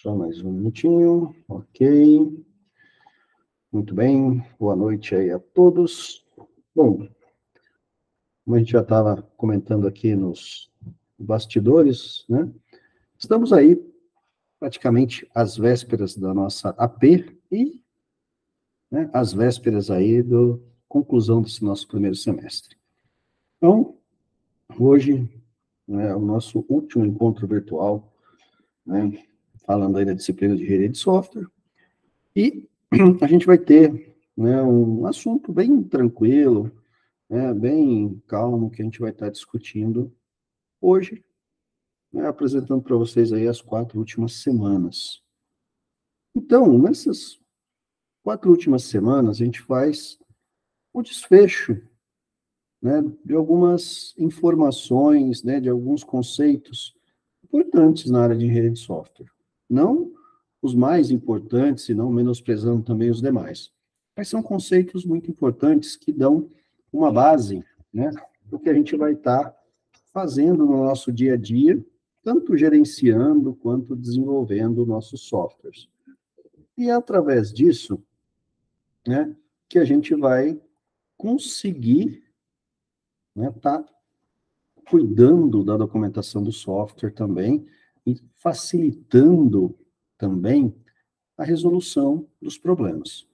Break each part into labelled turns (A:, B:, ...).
A: Só mais um minutinho, ok. Muito bem, boa noite aí a todos. Bom, como a gente já estava comentando aqui nos bastidores, né? Estamos aí praticamente às vésperas da nossa AP e, né, às vésperas aí da conclusão desse nosso primeiro semestre. Então, hoje, né, é o nosso último encontro virtual, né, falando aí da disciplina de engenharia de software, e a gente vai ter, né, um assunto bem tranquilo, né, bem calmo, que a gente vai estar discutindo hoje, né, apresentando para vocês aí as 4 últimas semanas. Então, nessas 4 últimas semanas, a gente faz o desfecho, né, de algumas informações, né, de alguns conceitos importantes na área de engenharia de software. Não os mais importantes, e não menosprezando também os demais. Mas são conceitos muito importantes que dão uma base, né, do que a gente vai estar fazendo no nosso dia a dia, tanto gerenciando quanto desenvolvendo nossos softwares. E é através disso, né, que a gente vai conseguir, né, tá cuidando da documentação do software também e facilitando também a resolução dos problemas.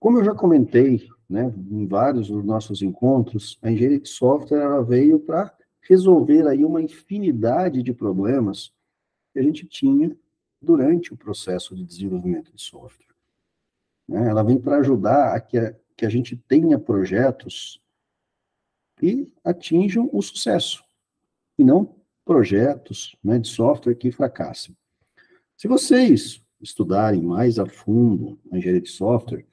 A: Como eu já comentei, né, em vários dos nossos encontros, a engenharia de software ela veio para resolver aí uma infinidade de problemas que a gente tinha durante o processo de desenvolvimento de software, né? Ela vem para ajudar a que a gente tenha projetos que atinjam o sucesso, e não projetos, né, de software que fracassem. Se vocês estudarem mais a fundo a engenharia de software,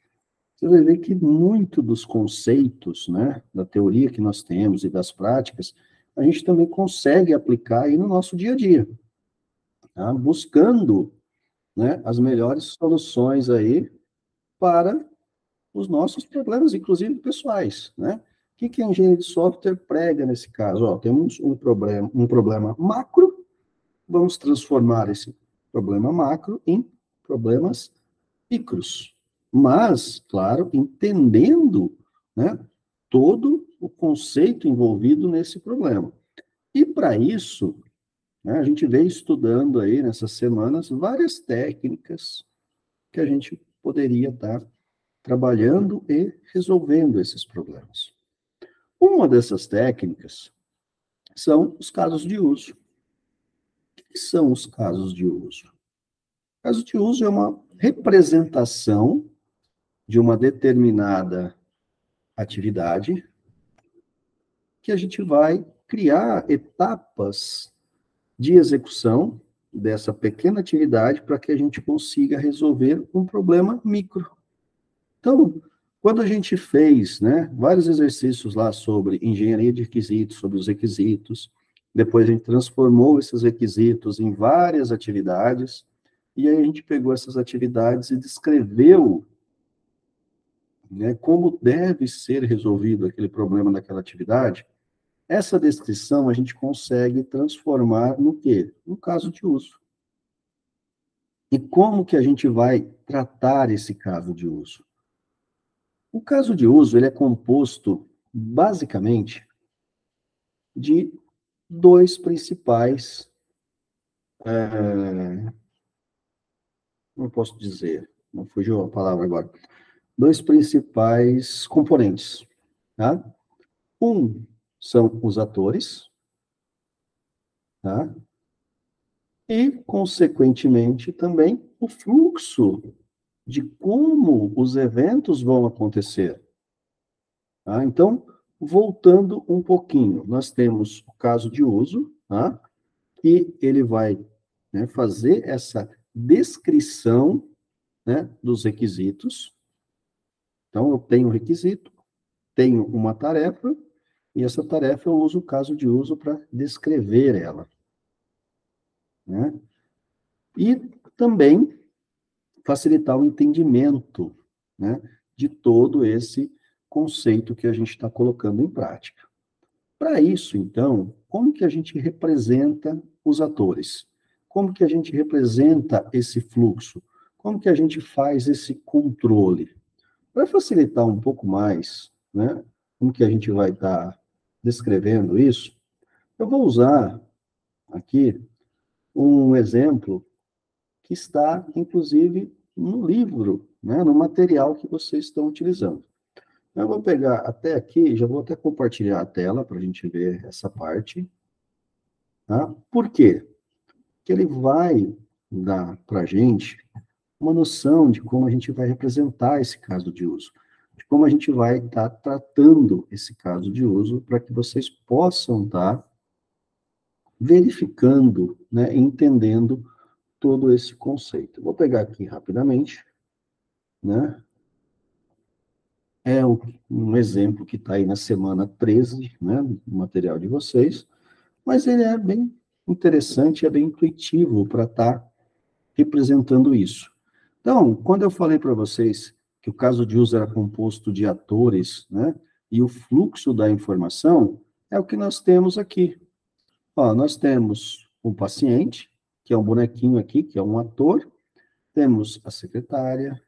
A: você vai ver que muito dos conceitos, né, da teoria que nós temos e das práticas, a gente também consegue aplicar aí no nosso dia a dia, tá? Buscando, né, as melhores soluções aí para os nossos problemas, inclusive pessoais, né? O que a engenharia de software prega nesse caso? Ó, temos um problema macro, vamos transformar esse problema macro em problemas micros. Mas, claro, entendendo, né, todo o conceito envolvido nesse problema. E para isso, né, a gente vem estudando aí nessas semanas várias técnicas que a gente poderia estar trabalhando e resolvendo esses problemas. Uma dessas técnicas são os casos de uso. O que são os casos de uso? Caso de uso é uma representação de uma determinada atividade que a gente vai criar etapas de execução dessa pequena atividade para que a gente consiga resolver um problema micro. Então, quando a gente fez, né, vários exercícios lá sobre engenharia de requisitos, sobre os requisitos, depois a gente transformou esses requisitos em várias atividades, e aí a gente pegou essas atividades e descreveu, né, como deve ser resolvido aquele problema naquela atividade. Essa descrição a gente consegue transformar no quê? No caso de uso. E como que a gente vai tratar esse caso de uso? O caso de uso ele é composto, basicamente, de dois principais, como posso dizer? Não fugiu a palavra agora. Dois principais componentes, tá? Um são os atores, tá? E, consequentemente, também o fluxo de como os eventos vão acontecer. Tá? Então, voltando um pouquinho, nós temos o caso de uso, tá? Que ele vai, né, fazer essa descrição, né, dos requisitos. Então, eu tenho um requisito, tenho uma tarefa, e essa tarefa eu uso o caso de uso para descrever ela, né? E também facilitar o entendimento, né, de todo esse conceito que a gente está colocando em prática. Para isso, então, como que a gente representa os atores? como que a gente representa esse fluxo? Como que a gente faz esse controle? Para facilitar um pouco mais, né, como que a gente vai estar descrevendo isso, eu vou usar aqui um exemplo que está, inclusive, no livro, né, no material que vocês estão utilizando. Eu vou pegar até aqui, já vou até compartilhar a tela para a gente ver essa parte. Tá? Por quê? Porque ele vai dar para a gente uma noção de como a gente vai representar esse caso de uso, de como a gente vai estar tratando esse caso de uso para que vocês possam estar verificando, né, entendendo todo esse conceito. Vou pegar aqui rapidamente, né? É um exemplo que está aí na semana 13, né, no material de vocês, mas ele é bem interessante, é bem intuitivo para estar representando isso. Então, quando eu falei para vocês que o caso de uso era composto de atores, né, e o fluxo da informação, é o que nós temos aqui. Ó, nós temos um paciente, que é um bonequinho aqui, que é um ator, temos a secretária,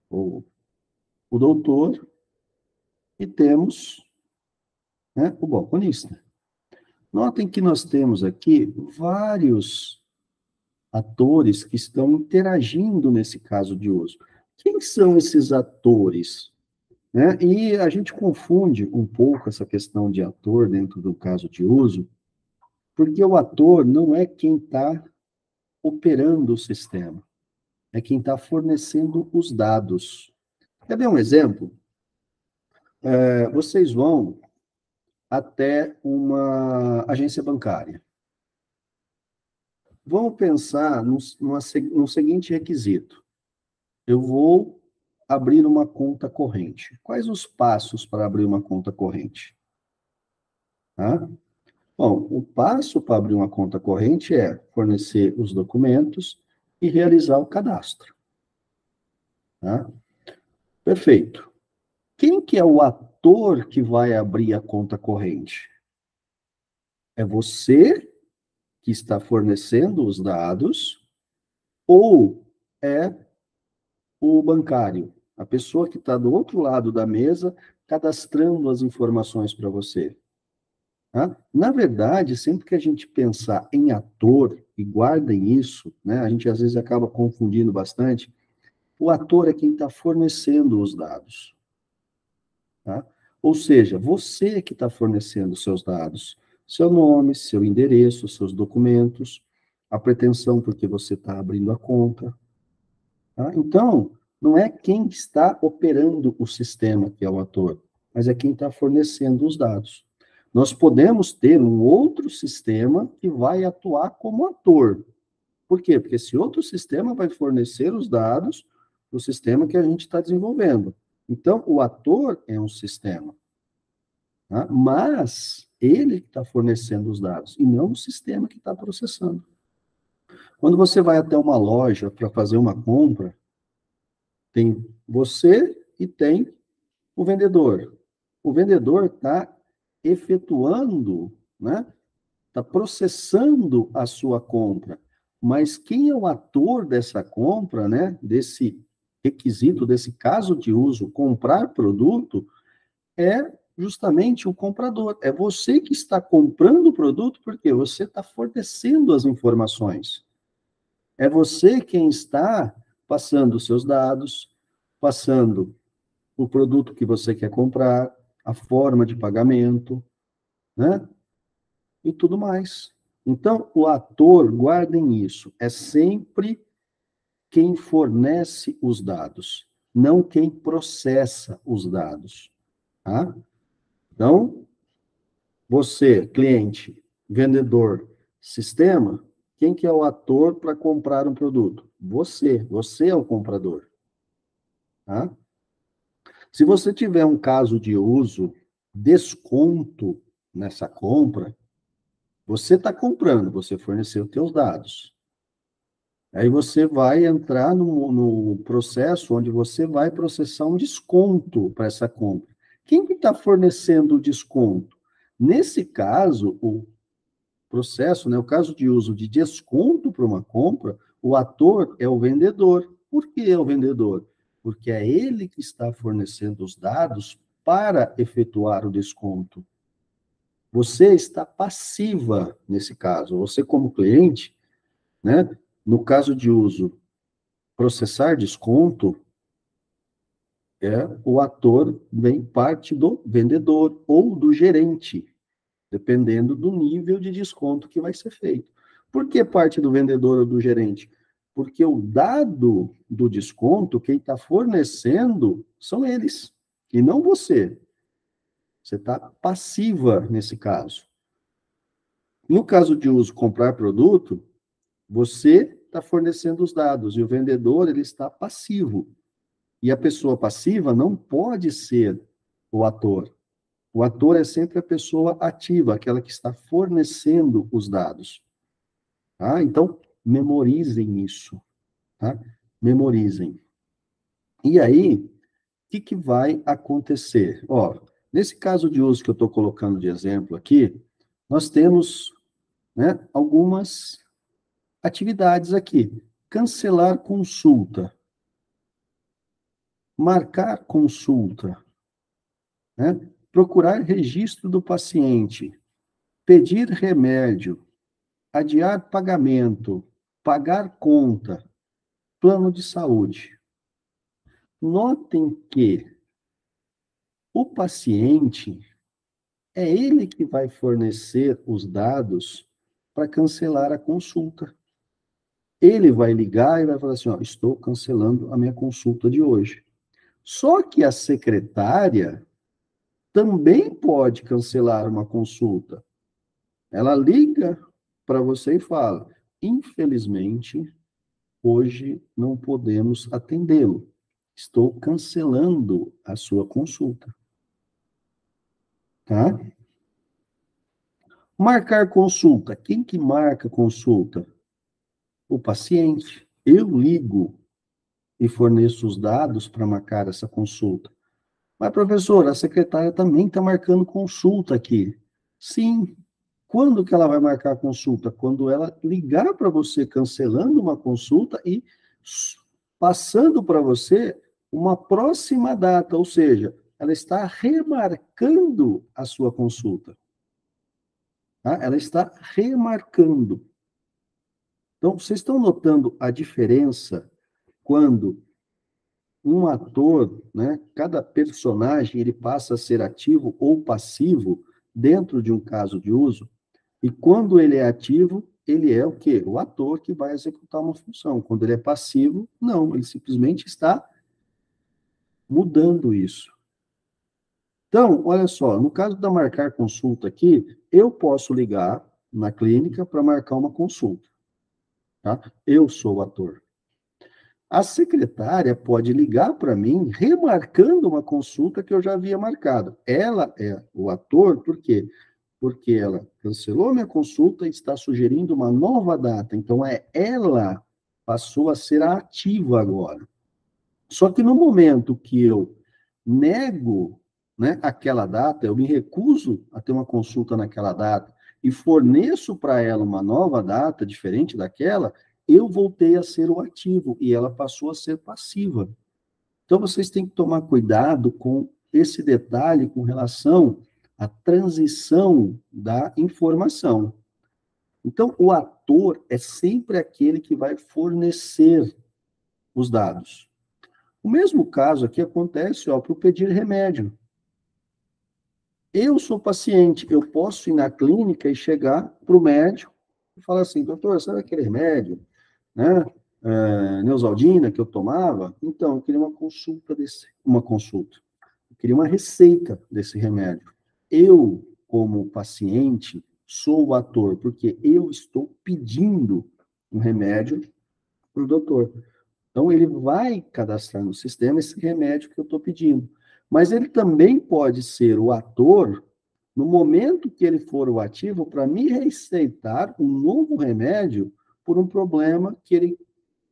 A: ou o doutor, e temos, né, o balconista. Notem que nós temos aqui vários atores que estão interagindo nesse caso de uso. Quem são esses atores? Né? E a gente confunde um pouco essa questão de ator dentro do caso de uso, porque o ator não é quem está operando o sistema, é quem está fornecendo os dados. Quer ver um exemplo? Vocês vão até uma agência bancária. Vamos pensar no seguinte requisito. Eu vou abrir uma conta corrente. Quais os passos para abrir uma conta corrente? Tá? Bom, o passo para abrir uma conta corrente é fornecer os documentos e realizar o cadastro. Tá? Perfeito. Quem que é o ator que vai abrir a conta corrente? É você que está fornecendo os dados ou é o bancário, a pessoa que está do outro lado da mesa cadastrando as informações para você? Tá? Na verdade, sempre que a gente pensar em ator, e guardem isso, né, a gente às vezes acaba confundindo bastante, o ator é quem está fornecendo os dados. Tá? Ou seja, você que está fornecendo os seus dados, seu nome, seu endereço, seus documentos, a pretensão porque você está abrindo a conta. Tá? Então, não é quem está operando o sistema que é o ator, mas é quem está fornecendo os dados. Nós podemos ter um outro sistema que vai atuar como ator. Por quê? Porque esse outro sistema vai fornecer os dados do sistema que a gente está desenvolvendo. Então, o ator é um sistema, tá? Mas ele está fornecendo os dados, e não o sistema que está processando. Quando você vai até uma loja para fazer uma compra, tem você e tem o vendedor. O vendedor está efetuando, né? Está processando a sua compra. Mas quem é o ator dessa compra, né? Desse requisito, desse caso de uso, comprar produto, é justamente o comprador. É você que está comprando o produto porque você está fornecendo as informações. É você quem está passando os seus dados, passando o produto que você quer comprar, a forma de pagamento, né? E tudo mais. Então, o ator, guardem isso, é sempre quem fornece os dados, não quem processa os dados. Tá? Então, você, cliente, vendedor, sistema, quem que é o ator para comprar um produto? Você é o comprador. Tá? Se você tiver um caso de uso, desconto nessa compra, você está comprando, você forneceu os seus dados. Aí você vai entrar no processo onde você vai processar um desconto para essa compra. Quem que está fornecendo o desconto? Nesse caso, o processo, né, o caso de uso de desconto para uma compra, o ator é o vendedor. Por que é o vendedor? Porque é ele que está fornecendo os dados para efetuar o desconto. Você está passiva nesse caso. Você, como cliente, né, no caso de uso, processar desconto, o ator vem parte do vendedor ou do gerente, dependendo do nível de desconto que vai ser feito. Por que parte do vendedor ou do gerente? Porque o dado do desconto, quem está fornecendo, são eles, e não você. Você está passiva nesse caso. No caso de uso comprar produto, você está fornecendo os dados, e o vendedor ele está passivo. E a pessoa passiva não pode ser o ator. O ator é sempre a pessoa ativa, aquela que está fornecendo os dados. Tá? Então, memorizem isso. Tá? Memorizem. E aí, o que vai acontecer? Ó, nesse caso de uso que eu estou colocando de exemplo aqui, nós temos, né, algumas atividades aqui. Cancelar consulta. Marcar consulta. Né? Procurar registro do paciente. Pedir remédio. Adiar pagamento. Pagar conta. Plano de saúde. Notem que o paciente é ele que vai fornecer os dados para cancelar a consulta. Ele vai ligar e vai falar assim, ó, estou cancelando a minha consulta de hoje. Só que a secretária também pode cancelar uma consulta. Ela liga para você e fala, infelizmente, hoje não podemos atendê-lo. Estou cancelando a sua consulta. Tá? Marcar consulta. Quem que marca consulta? O paciente. Eu ligo e forneço os dados para marcar essa consulta. Mas, professor, a secretária também está marcando consulta aqui. Sim. Quando que ela vai marcar a consulta? Quando ela ligar para você cancelando uma consulta e passando para você uma próxima data, ou seja, ela está remarcando a sua consulta. Tá? Ela está remarcando. Então, vocês estão notando a diferença quando um ator, né, cada personagem, ele passa a ser ativo ou passivo dentro de um caso de uso, e quando ele é ativo, ele é o quê? O ator que vai executar uma função. Quando ele é passivo, não, ele simplesmente está mudando isso. Então, olha só, no caso da marcar consulta aqui, eu posso ligar na clínica para marcar uma consulta. Tá? Eu sou o ator. A secretária pode ligar para mim, remarcando uma consulta que eu já havia marcado. Ela é o ator, por quê? Porque ela cancelou minha consulta e está sugerindo uma nova data. Então, ela passou a ser ativa agora. Só que no momento que eu nego, né, aquela data, eu me recuso a ter uma consulta naquela data e forneço para ela uma nova data diferente daquela, eu voltei a ser o ativo e ela passou a ser passiva. Então, vocês têm que tomar cuidado com esse detalhe com relação à transição da informação. Então, o ator é sempre aquele que vai fornecer os dados. O mesmo caso aqui acontece para o pedir remédio. Eu sou paciente, eu posso ir na clínica e chegar para o médico e falar assim, doutor, sabe aquele remédio, né? Neosaldina que eu tomava? Então, eu queria uma consulta. Eu queria uma receita desse remédio. Eu, como paciente, sou o ator, porque eu estou pedindo um remédio para o doutor. Então, ele vai cadastrar no sistema esse remédio que eu estou pedindo. Mas ele também pode ser o ator no momento que ele for o ativo para me receitar um novo remédio por um problema que ele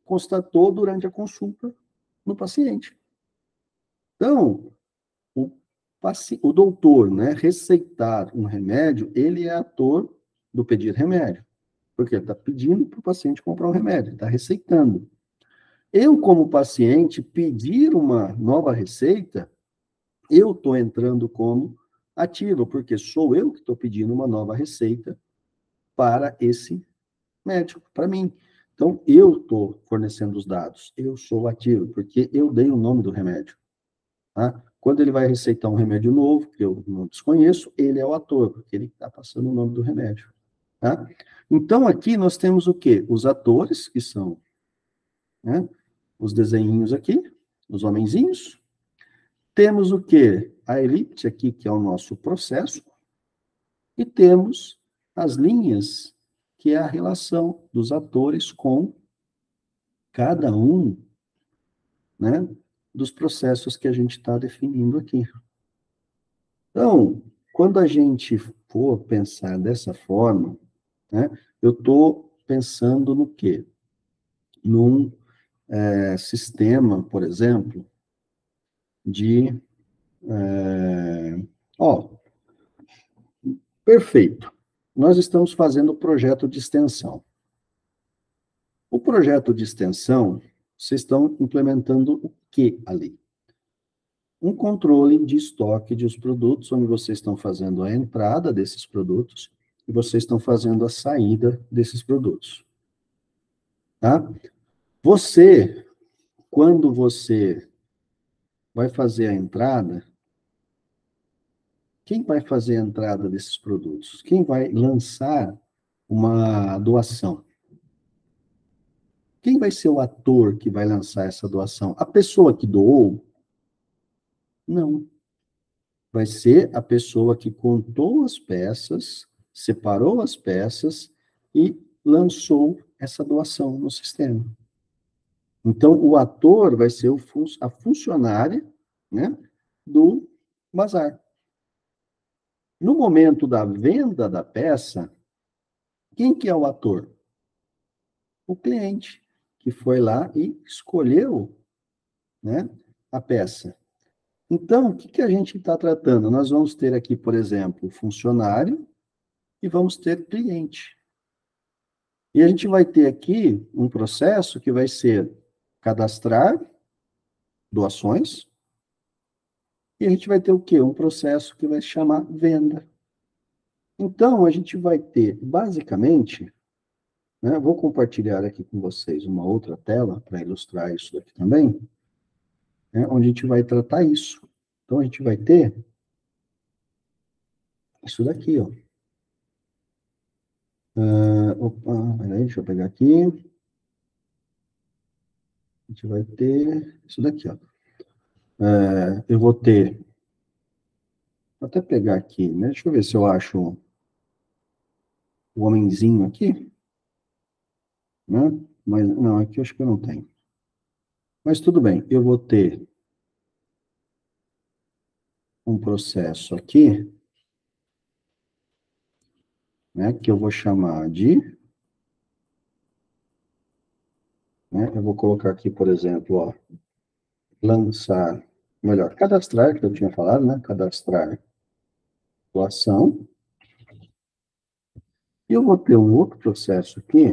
A: constatou durante a consulta no paciente. Então, o doutor, né, receitar um remédio, ele é ator do pedir remédio. Porque ele está pedindo para o paciente comprar um remédio, ele está receitando. Eu, como paciente, pedir uma nova receita, eu estou entrando como ativo, porque sou eu que estou pedindo uma nova receita para esse médico, para mim. Então, eu estou fornecendo os dados, eu sou ativo, porque eu dei o nome do remédio. Tá? Quando ele vai receitar um remédio novo, que eu não desconheço, ele é o ator, porque ele está passando o nome do remédio. Tá? Então, aqui nós temos o quê? Os atores, que são, né, os desenhinhos aqui, os homenzinhos. Temos o quê? A elipse aqui, que é o nosso processo. E temos as linhas, que é a relação dos atores com cada um, né, dos processos que a gente está definindo aqui. Então, quando a gente for pensar dessa forma, né, eu estou pensando no quê? Num sistema, por exemplo, de... ó, perfeito. Nós estamos fazendo o projeto de extensão. O projeto de extensão, vocês estão implementando o que ali? Um controle de estoque de os produtos, onde vocês estão fazendo a entrada desses produtos e vocês estão fazendo a saída desses produtos. Tá? Você, quando você vai fazer a entrada, quem vai fazer a entrada desses produtos? Quem vai lançar uma doação? Quem vai ser o ator que vai lançar essa doação? A pessoa que doou? Não. Vai ser a pessoa que contou as peças, separou as peças e lançou essa doação no sistema. Então, o ator vai ser a funcionária, né, do bazar. No momento da venda da peça, quem que é o ator? O cliente, que foi lá e escolheu, né, a peça. Então, o que a gente está tratando? Nós vamos ter aqui, por exemplo, funcionário e vamos ter cliente. E a gente vai ter aqui um processo que vai ser cadastrar doações, e a gente vai ter o quê? Um processo que vai se chamar venda. Então, a gente vai ter, basicamente, né, vou compartilhar aqui com vocês uma outra tela para ilustrar isso daqui também, né, onde a gente vai tratar isso. Então, a gente vai ter isso daqui, ó. Opa, peraí, deixa eu pegar aqui. A gente vai ter isso daqui, ó. Eu vou ter, vou até pegar aqui, né? Deixa eu ver se eu acho o homenzinho aqui, né? Mas, não, aqui eu acho que eu não tenho. Mas tudo bem, eu vou ter um processo aqui, né? Que eu vou chamar de, né? Eu vou colocar aqui, por exemplo, ó, lançar, melhor, cadastrar, que eu tinha falado, né? Cadastrar doação. E eu vou ter um outro processo aqui,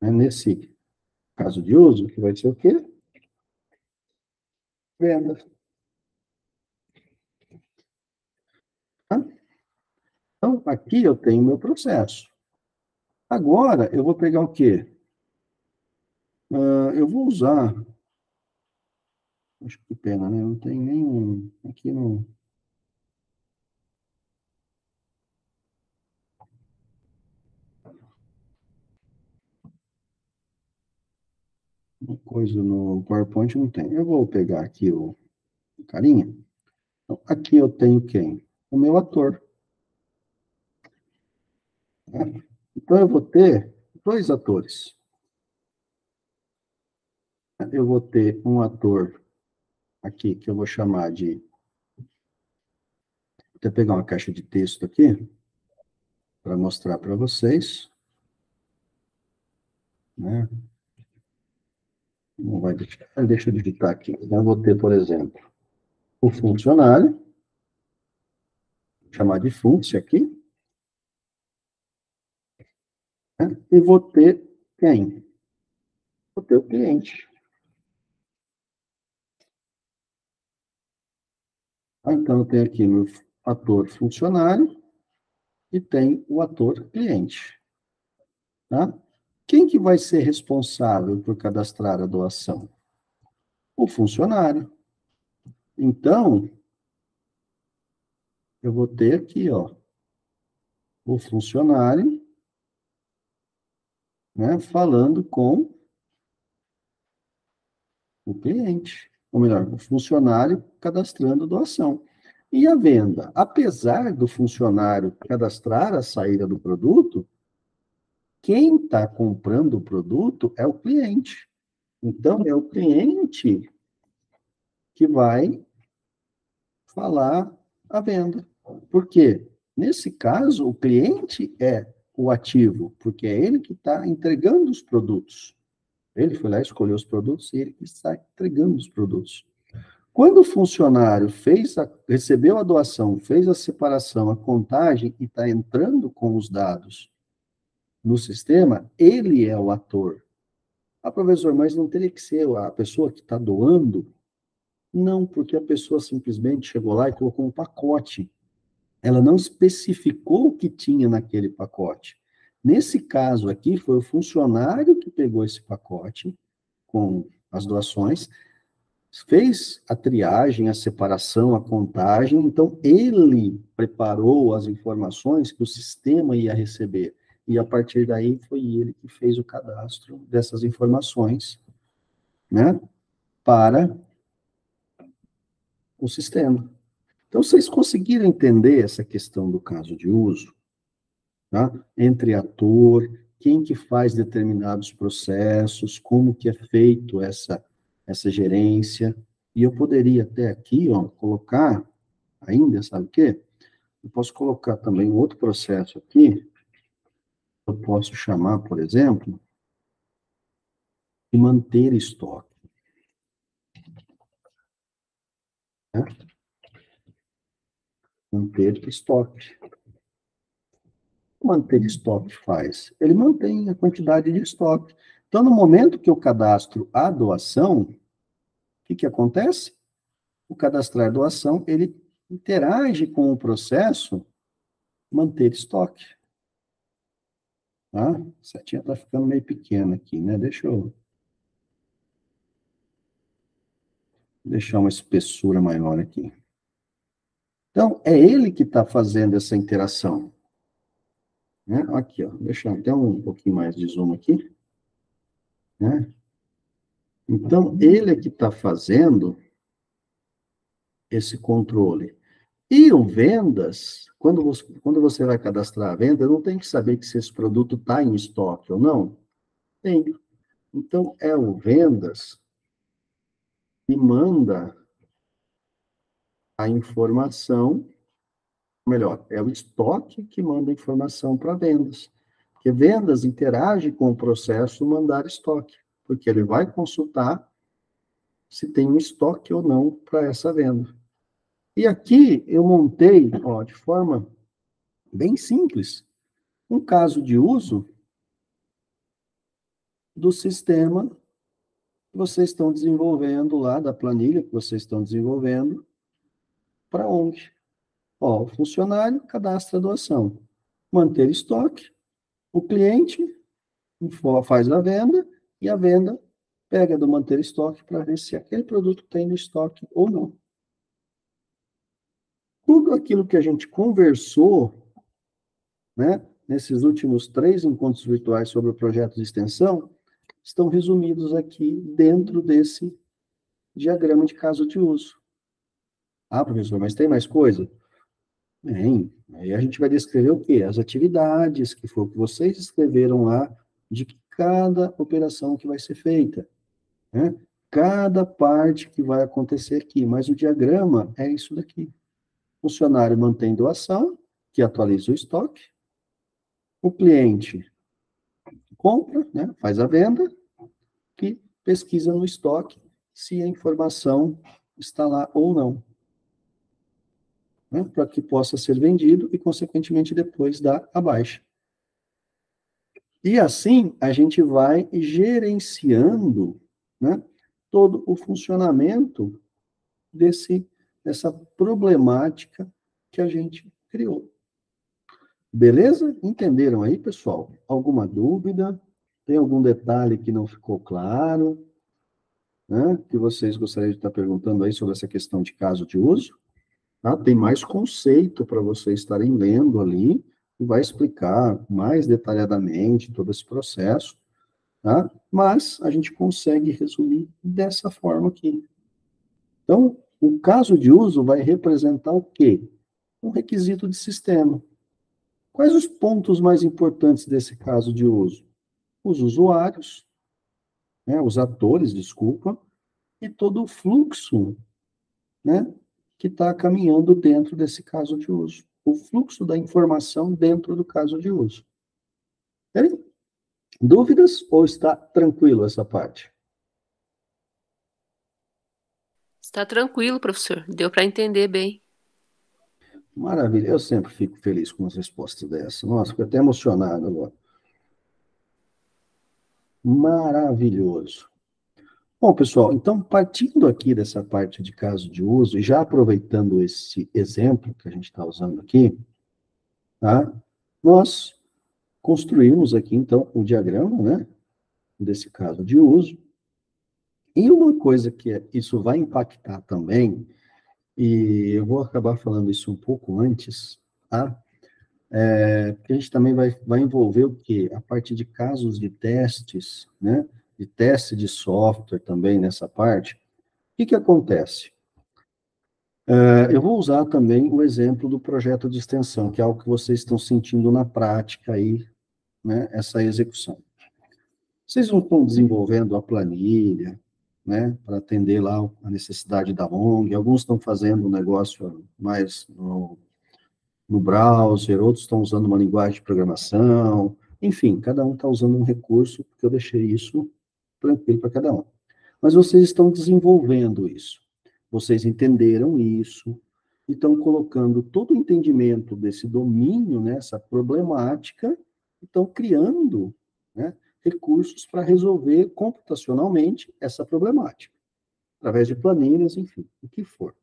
A: né? Nesse caso de uso, que vai ser o quê? Venda. Tá? Então, aqui eu tenho meu processo. Agora, eu vou pegar o quê? Eu vou usar... Acho que pena, né? Não tem nenhum... Aqui não... Uma coisa no PowerPoint não tem. Eu vou pegar aqui o carinha. Então, aqui eu tenho quem? O meu ator. Né? Então, eu vou ter dois atores. Eu vou ter um ator aqui, que eu vou chamar de... Vou até pegar uma caixa de texto aqui, para mostrar para vocês. Né? Não vai deixar... Deixa eu digitar aqui. Eu vou ter, por exemplo, o funcionário, chamar de função aqui. né? E vou ter quem? Vou ter o cliente. Então, eu tenho aqui o ator funcionário e tem o ator cliente. Tá? Quem que vai ser responsável por cadastrar a doação? O funcionário. Então, eu vou ter aqui, ó, o funcionário, né, falando com o cliente. Ou melhor, o funcionário cadastrando a doação. E a venda? Apesar do funcionário cadastrar a saída do produto, quem está comprando o produto é o cliente. Então, é o cliente que vai falar a venda. Por quê? Nesse caso, o cliente é o ativo, porque é ele que está entregando os produtos. Ele foi lá, escolheu os produtos e ele que está entregando os produtos. Quando o funcionário recebeu a doação, fez a separação, a contagem e está entrando com os dados no sistema, ele é o ator. Ah, professor, mas não teria que ser a pessoa que está doando? Não, porque a pessoa simplesmente chegou lá e colocou um pacote. Ela não especificou o que tinha naquele pacote. Nesse caso aqui, foi o funcionário que pegou esse pacote com as doações, fez a triagem, a separação, a contagem, então ele preparou as informações que o sistema ia receber. E a partir daí foi ele que fez o cadastro dessas informações, né, para o sistema. Então, vocês conseguiram entender essa questão do caso de uso? Tá? Entre ator, quem que faz determinados processos, como que é feito essa gerência. E eu poderia até aqui, ó, colocar ainda, sabe o quê? Eu posso colocar também um outro processo aqui, eu posso chamar, por exemplo, de manter estoque. Né? Manter estoque. Manter estoque faz? Ele mantém a quantidade de estoque. Então, no momento que eu cadastro a doação, o que acontece? O cadastrar doação, ele interage com o processo manter estoque. Tá? A setinha está ficando meio pequena aqui, né? Deixa eu deixar uma espessura maior aqui. Então, é ele que está fazendo essa interação. Né? Aqui, ó, deixa eu até um pouquinho mais de zoom aqui. Né? Então, ele é que está fazendo esse controle. E o vendas, quando você vai cadastrar a venda, não tem que saber que se esse produto está em estoque ou não. Tem. Então, é o vendas que manda a informação, melhor, é o estoque que manda a informação para vendas. Porque vendas interage com o processo mandar estoque, porque ele vai consultar se tem um estoque ou não para essa venda. E aqui eu montei, ó, de forma bem simples, um caso de uso do sistema que vocês estão desenvolvendo lá, da planilha que vocês estão desenvolvendo, para onde? Ó, o funcionário cadastra a doação. Manter estoque, o cliente faz a venda e a venda pega do manter estoque para ver se aquele produto tem no estoque ou não. Tudo aquilo que a gente conversou, né, nesses últimos 3 encontros virtuais sobre o projeto de extensão, estão resumidos aqui dentro desse diagrama de caso de uso. Ah, professor, mas tem mais coisa? Tem. Aí a gente vai descrever o quê? As atividades, que foi o que vocês escreveram lá, de cada operação que vai ser feita. Né? Cada parte que vai acontecer aqui. Mas o diagrama é isso daqui. O funcionário mantém doação, que atualiza o estoque. O cliente compra, né? Faz a venda, que pesquisa no estoque se a informação está lá ou não. Né? Para que possa ser vendido e, consequentemente, depois dar a baixa. E assim a gente vai gerenciando, né, todo o funcionamento dessa problemática que a gente criou. Beleza? Entenderam aí, pessoal? Alguma dúvida? Tem algum detalhe que não ficou claro, né, que vocês gostariam de estar perguntando aí sobre essa questão de caso de uso? Tá? Tem mais conceito para vocês estarem lendo ali, e vai explicar mais detalhadamente todo esse processo, tá? Mas a gente consegue resumir dessa forma aqui. Então, o caso de uso vai representar o quê? Um requisito de sistema. Quais os pontos mais importantes desse caso de uso? Os usuários, né, os atores, desculpa, e todo o fluxo, né, que está caminhando dentro desse caso de uso. O fluxo da informação dentro do caso de uso. Tem dúvidas ou está tranquilo essa parte?
B: Está tranquilo, professor. Deu para entender bem.
A: Maravilha, eu sempre fico feliz com as respostas dessa. Nossa, fico até emocionado agora. Maravilhoso. Bom, pessoal, então, partindo aqui dessa parte de caso de uso, e já aproveitando esse exemplo que a gente está usando aqui, tá? Nós construímos aqui, então, o diagrama, né, desse caso de uso. E uma coisa isso vai impactar também, e eu vou acabar falando isso um pouco antes, tá? Porque a gente também vai envolver o quê? A parte de casos de testes, né? De teste de software também nessa parte. O que acontece? Eu vou usar também o exemplo do projeto de extensão, que é algo que vocês estão sentindo na prática aí, né? Essa execução. Vocês não estão desenvolvendo a planilha, né? Para atender lá a necessidade da ONG. Alguns estão fazendo um negócio mais no browser, outros estão usando uma linguagem de programação, enfim, cada um está usando um recurso, porque eu deixei isso tranquilo para cada um. Mas vocês estão desenvolvendo isso, vocês entenderam isso, e estão colocando todo o entendimento desse domínio, nessa problemática, e estão criando, né, recursos para resolver computacionalmente essa problemática, através de planilhas, enfim, o que for.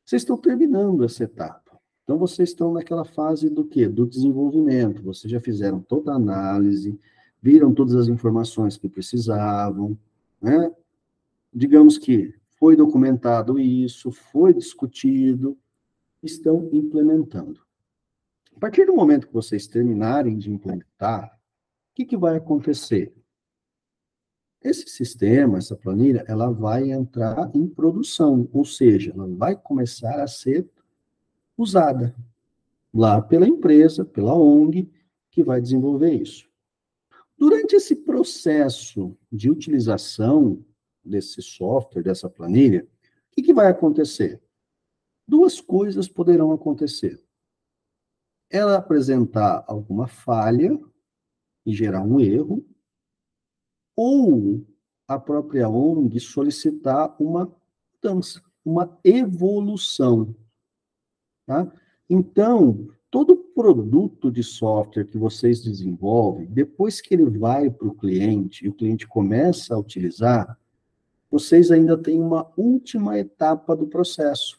A: Vocês estão terminando essa etapa. Então, vocês estão naquela fase do quê? Do desenvolvimento. Vocês já fizeram toda a análise, viram todas as informações que precisavam, né? Digamos que foi documentado isso, foi discutido, estão implementando. A partir do momento que vocês terminarem de implementar, o que vai acontecer? Esse sistema, essa planilha, ela vai entrar em produção, ou seja, ela vai começar a ser usada lá pela empresa, pela ONG, que vai desenvolver isso. Durante esse processo de utilização desse software, dessa planilha, o que vai acontecer? Duas coisas poderão acontecer. Ela apresentar alguma falha e gerar um erro, ou a própria ONG solicitar uma mudança, uma evolução. Tá? Então, todo produto de software que vocês desenvolvem, depois que ele vai para o cliente e o cliente começa a utilizar, vocês ainda têm uma última etapa do processo,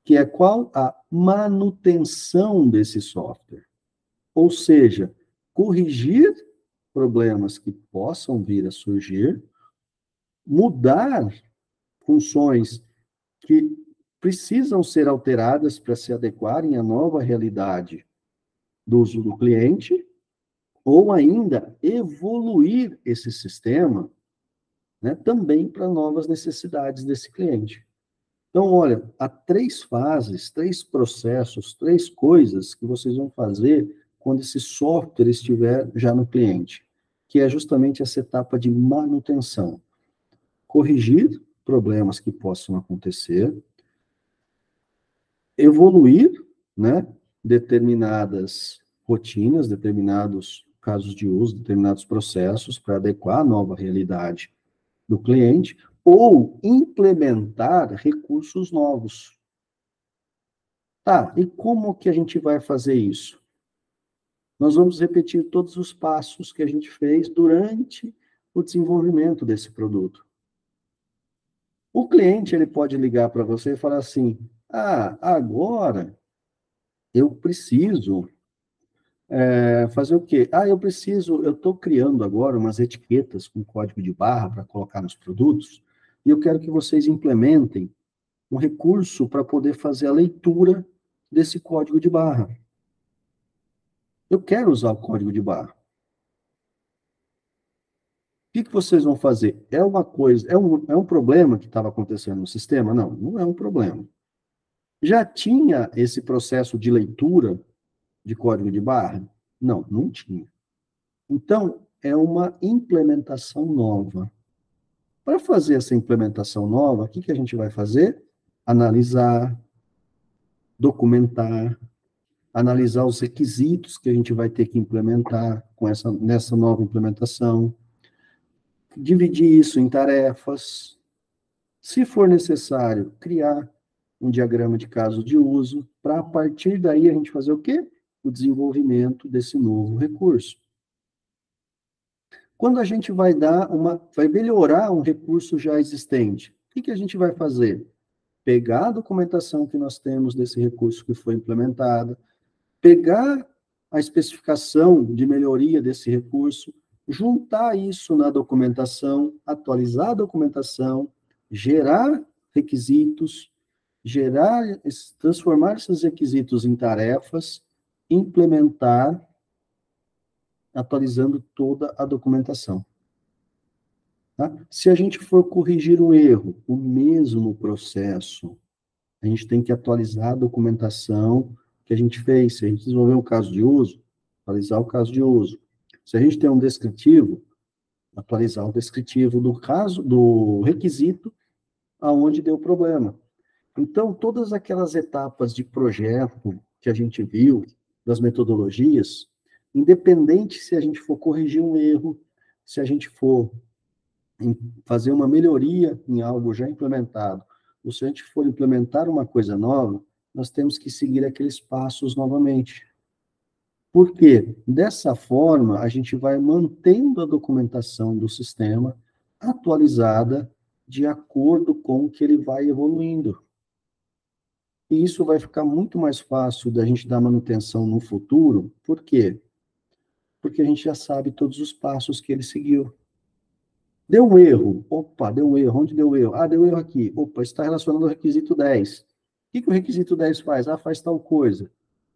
A: que é qual? A manutenção desse software. Ou seja, corrigir problemas que possam vir a surgir, mudar funções que precisam ser alteradas para se adequarem à nova realidade do uso do cliente, ou ainda evoluir esse sistema, né, também para novas necessidades desse cliente. Então, olha, há 3 fases, 3 processos, 3 coisas que vocês vão fazer quando esse software estiver já no cliente, que é justamente essa etapa de manutenção. Corrigir problemas que possam acontecer, evoluir, né, determinadas rotinas, determinados casos de uso, determinados processos para adequar a nova realidade do cliente, ou implementar recursos novos. Tá, e como que a gente vai fazer isso? nós vamos repetir todos os passos que a gente fez durante o desenvolvimento desse produto. O cliente, ele pode ligar para você e falar assim, agora eu preciso fazer o quê? Eu estou criando agora umas etiquetas com código de barra para colocar nos produtos, e eu quero que vocês implementem um recurso para poder fazer a leitura desse código de barra. Eu quero usar o código de barra. O que vocês vão fazer? É um problema que estava acontecendo no sistema? Não, não é um problema. Já tinha esse processo de leitura de código de barra? Não, não tinha. Então, é uma implementação nova. Para fazer essa implementação nova, o que a gente vai fazer? Analisar, documentar, analisar os requisitos que a gente vai ter que implementar nessa nova implementação, dividir isso em tarefas, se for necessário, criar um diagrama de caso de uso, para a partir daí a gente fazer o quê? O desenvolvimento desse novo recurso. Quando a gente vai melhorar um recurso já existente, o que a gente vai fazer? Pegar a documentação que nós temos desse recurso que foi implementado, pegar a especificação de melhoria desse recurso, juntar isso na documentação, atualizar a documentação, gerar requisitos, transformar esses requisitos em tarefas, implementar, atualizando toda a documentação. Tá? Se a gente for corrigir um erro, o mesmo processo, a gente tem que atualizar a documentação que a gente fez. Se a gente desenvolver um caso de uso, atualizar o caso de uso. Se a gente tem um descritivo, atualizar o descritivo do requisito aonde deu problema. Então, todas aquelas etapas de projeto que a gente viu, das metodologias, independente se a gente for corrigir um erro, se a gente for fazer uma melhoria em algo já implementado, ou se a gente for implementar uma coisa nova, nós temos que seguir aqueles passos novamente. Por quê? Dessa forma, a gente vai mantendo a documentação do sistema atualizada de acordo com o que ele vai evoluindo. E isso vai ficar muito mais fácil da gente dar manutenção no futuro. Por quê? Porque a gente já sabe todos os passos que ele seguiu. Deu um erro. Opa, deu um erro. Onde deu erro? Deu erro aqui. Opa, está relacionado ao requisito 10. O que o requisito 10 faz? Faz tal coisa.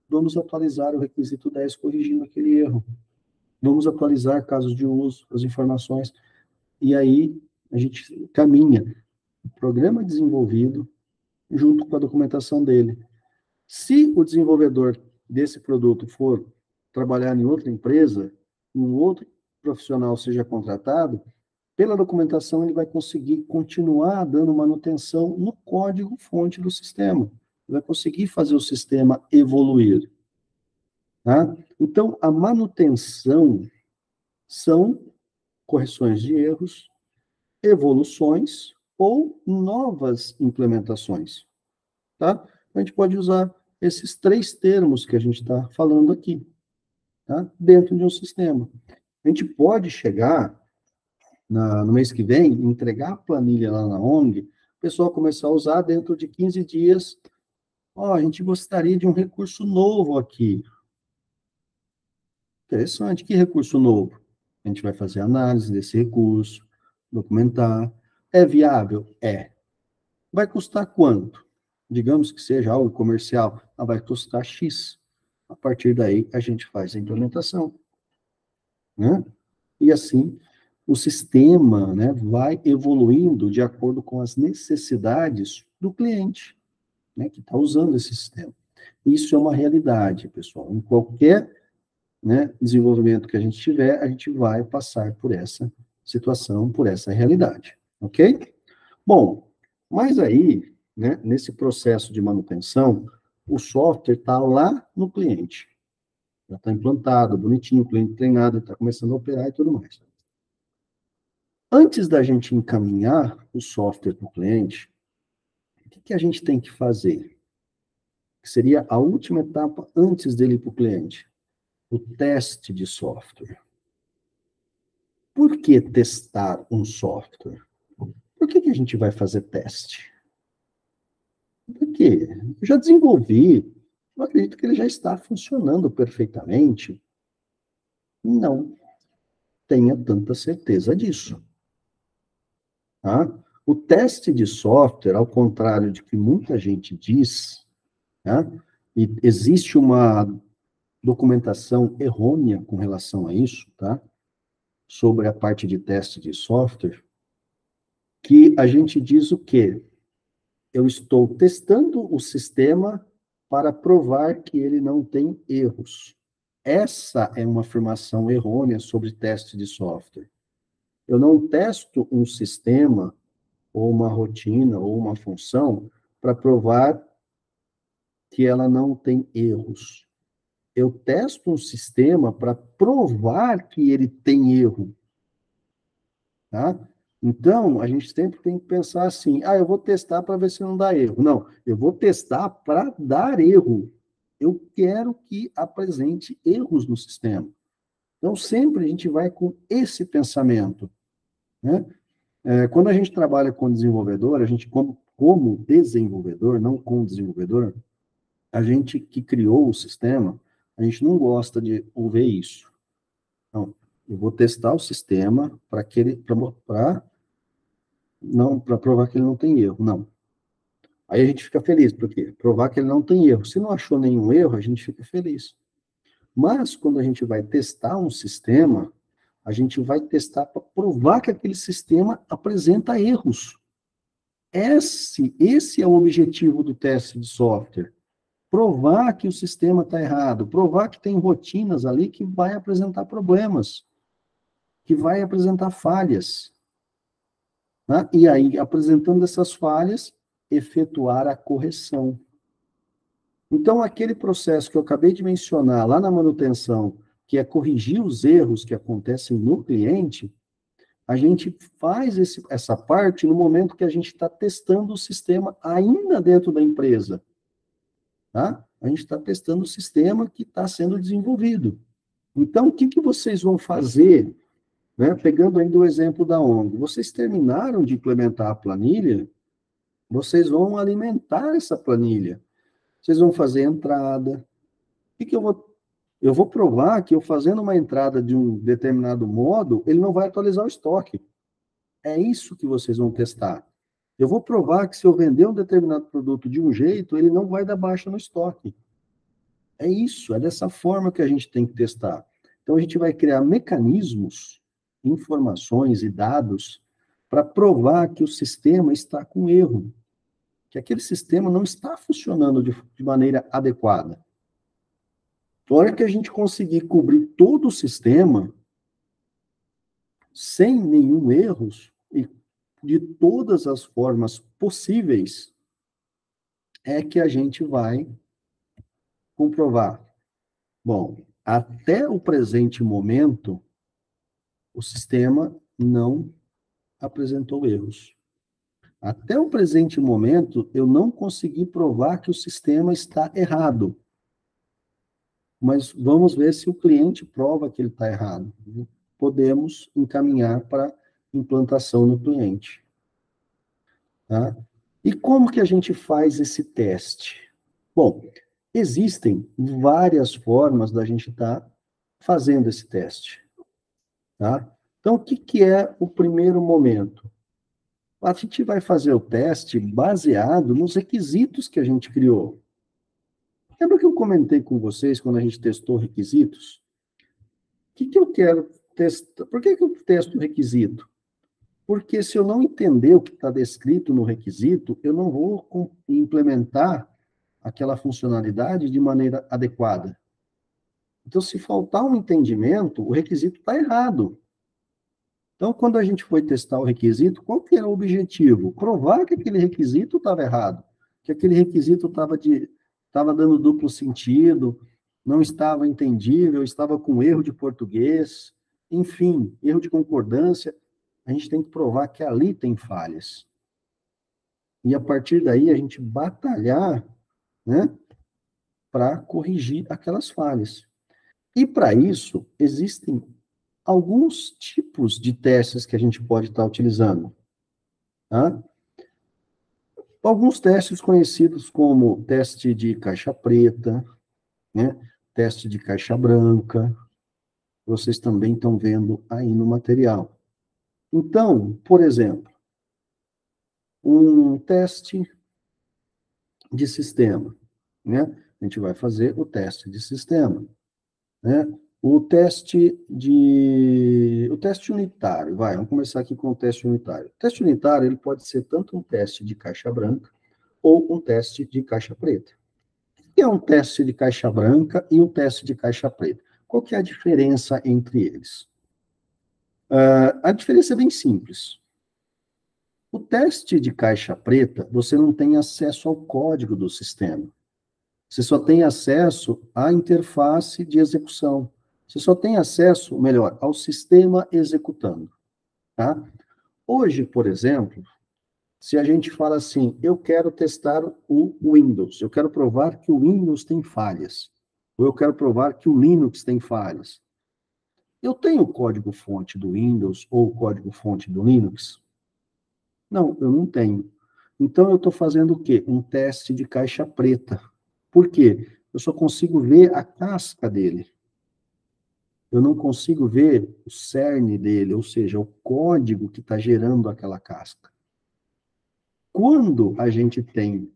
A: Vamos atualizar o requisito 10 corrigindo aquele erro. Vamos atualizar casos de uso, as informações. E aí, a gente caminha. O programa desenvolvido junto com a documentação dele. Se o desenvolvedor desse produto for trabalhar em outra empresa, um outro profissional seja contratado, pela documentação ele vai conseguir continuar dando manutenção no código-fonte do sistema. Vai conseguir fazer o sistema evoluir. Tá? Então, a manutenção são correções de erros, evoluções ou novas implementações. Tá? A gente pode usar esses 3 termos que a gente está falando aqui, tá? Dentro de um sistema. A gente pode chegar no mês que vem, entregar a planilha lá na ONG, o pessoal começar a usar dentro de 15 dias. A gente gostaria de um recurso novo aqui. Interessante, que recurso novo? A gente vai fazer análise desse recurso, documentar. É viável? É. Vai custar quanto? Digamos que seja algo comercial. Vai custar X. A partir daí, a gente faz a implementação. Né? E assim, o sistema, né, vai evoluindo de acordo com as necessidades do cliente, né, que está usando esse sistema. Isso é uma realidade, pessoal. Em qualquer, né, desenvolvimento que a gente tiver, a gente vai passar por essa situação, por essa realidade. Ok? Bom, mas aí, né, nesse processo de manutenção, o software está lá no cliente. Já está implantado, bonitinho, o cliente treinado, está começando a operar e tudo mais. Antes da gente encaminhar o software para o cliente, o que a gente tem que fazer? Que seria a última etapa antes dele ir para o cliente. o teste de software. Por que testar um software? Por que a gente vai fazer teste? Por quê? Eu já desenvolvi, eu acredito que ele já está funcionando perfeitamente. Não tenha tanta certeza disso. Tá? O teste de software, ao contrário de que muita gente diz, tá? E existe uma documentação errônea com relação a isso, tá? Sobre a parte de teste de software, que a gente diz o quê? Eu estou testando o sistema para provar que ele não tem erros. Essa é uma afirmação errônea sobre teste de software. Eu não testo um sistema, ou uma rotina, ou uma função, para provar que ela não tem erros. Eu testo um sistema para provar que ele tem erro. Tá? Então, a gente sempre tem que pensar assim, eu vou testar para ver se não dá erro. Não, eu vou testar para dar erro. Eu quero que apresente erros no sistema. Então, sempre a gente vai com esse pensamento, né? Quando a gente trabalha com desenvolvedor, a gente, como desenvolvedor, não com desenvolvedor, a gente que criou o sistema, a gente não gosta de ouvir isso. Então, eu vou testar o sistema para provar que ele não tem erro, não. Aí a gente fica feliz, porque provar que ele não tem erro. Se não achou nenhum erro, a gente fica feliz. Mas, quando a gente vai testar um sistema, a gente vai testar para provar que aquele sistema apresenta erros. Esse é o objetivo do teste de software. Provar que o sistema está errado, provar que tem rotinas ali que vai apresentar problemas, que vai apresentar falhas. Né? E aí, apresentando essas falhas, efetuar a correção. Então, aquele processo que eu acabei de mencionar lá na manutenção, que é corrigir os erros que acontecem no cliente, a gente faz essa parte no momento que a gente está testando o sistema ainda dentro da empresa. Tá? A gente está testando o sistema que está sendo desenvolvido. Então, o que vocês vão fazer, né? Pegando ainda o exemplo da ONG, vocês terminaram de implementar a planilha, vocês vão alimentar essa planilha. Vocês vão fazer entrada. O que eu vou? Eu vou provar que eu fazendo uma entrada de um determinado modo, ele não vai atualizar o estoque. É isso que vocês vão testar. Eu vou provar que se eu vender um determinado produto de um jeito, ele não vai dar baixa no estoque. É isso, é dessa forma que a gente tem que testar. Então, a gente vai criar mecanismos, informações e dados para provar que o sistema está com erro, que aquele sistema não está funcionando de maneira adequada. A hora que a gente conseguir cobrir todo o sistema, sem nenhum erro, e de todas as formas possíveis, é que a gente vai comprovar. Bom, até o presente momento, o sistema não apresentou erros. Até o presente momento, eu não consegui provar que o sistema está errado. Mas vamos ver se o cliente prova que ele está errado. Podemos encaminhar para implantação no cliente. Tá? E como que a gente faz esse teste? Bom, existem várias formas da gente estar fazendo esse teste. Tá? Então, o que é o primeiro momento? A gente vai fazer o teste baseado nos requisitos que a gente criou. Lembra que eu comentei com vocês quando a gente testou requisitos? O que eu quero testar? Por que eu testo o requisito? Porque se eu não entender o que está descrito no requisito, eu não vou implementar aquela funcionalidade de maneira adequada. Então, se faltar um entendimento, o requisito está errado. Então, quando a gente foi testar o requisito, qual que era o objetivo? Provar que aquele requisito estava errado, que aquele requisito estava dando duplo sentido, não estava entendível, estava com erro de português, enfim, erro de concordância. A gente tem que provar que ali tem falhas. E a partir daí a gente batalhar, né, para corrigir aquelas falhas. E para isso, existem alguns tipos de testes que a gente pode estar utilizando. Tá? Alguns testes conhecidos como teste de caixa preta, né? Teste de caixa branca, vocês também estão vendo aí no material. Então, por exemplo, um teste de sistema, né? A gente vai fazer o teste de sistema, né? O teste unitário, vamos começar aqui com o teste unitário. O teste unitário, ele pode ser tanto um teste de caixa branca ou um teste de caixa preta. O que é um teste de caixa branca e um teste de caixa preta? Qual que é a diferença entre eles? A diferença é bem simples. O teste de caixa preta, você não tem acesso ao código do sistema. Você só tem acesso à interface de execução. Você só tem acesso, melhor, ao sistema executando. Tá? Hoje, por exemplo, se a gente fala assim, eu quero testar o Windows, eu quero provar que o Windows tem falhas, ou eu quero provar que o Linux tem falhas. Eu tenho o código-fonte do Windows ou o código-fonte do Linux? Não, eu não tenho. Então, eu estou fazendo o quê? Um teste de caixa preta. Por quê? Eu só consigo ver a casca dele. Eu não consigo ver o cerne dele, ou seja, o código que está gerando aquela casca. Quando a gente tem